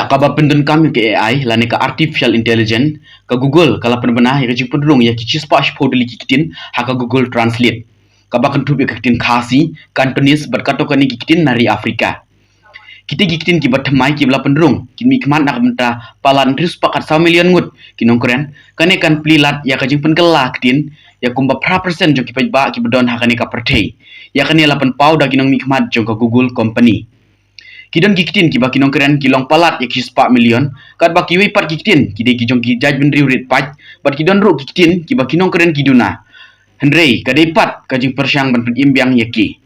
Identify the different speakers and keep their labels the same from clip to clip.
Speaker 1: Kaba pendun kami ke AI lani ka artificial intelligence ka Google kala penbenah ya jing pendrung ya kicis pas podeli kitin haka Google Translate. Kaba kan tubi kitin khasi Cantonese berkatokan kitin nari Afrika. Kita gikitin kibat temai kibla pendrung kimi keman nak benta palan terus pakat 1 million ngut kinong keren kane kan plilat ya kajing pengkela kitin ya kumba pra persen jong kipat ba kibedon hakane ka pertei ya kane 8 pau da kinong mikmat jong ka Google company. Kidon kikitin kiba kinong keren kilong palat ya kis 4 million kat ba kiwi pat kikitin kide kijong ki judgment rate pat bat kidon ru kikitin kiba kinong keren kiduna hendrei kadai pat kajing persyang ban imbiang yaki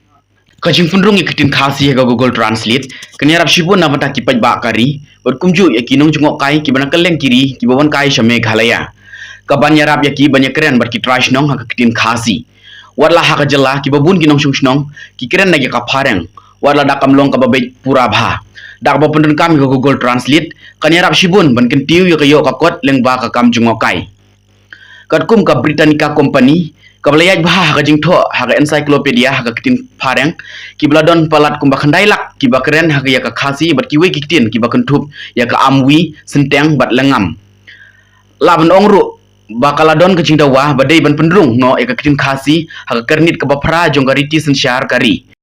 Speaker 1: kajing fundrung kikitin khasi ya Google Translate kanyarap sibun na bata kipat ba kari bat kumju ya kinong jungok kai kibana keleng kiri kibawan kai syame ghalaya kaban yarap yaki banyak keren bat kitrash nong ha kikitin khasi warla ha kajela kibabun kinong sungsnong kikeren na ya kapareng warla dakam long kababay pura bha dakba pendun kami ke Google Translate kanyarap sibun ban kentiu yo kayo kakot leng ba ka kam jungokai katkum ka Britannica company kablayaj bha ka jingtho ha ka encyclopedia ha ka kitin pareng kibladon palat kumba khandailak kiba keren ha ya ka khasi bat kiwe kitin kiba kentup ya ka amwi senteng bat lengam laban ongru bakaladon ke jingdawa badai ban pendrung no ya ka kitin khasi ha ka kernit ka bapra jonggariti sensyar kari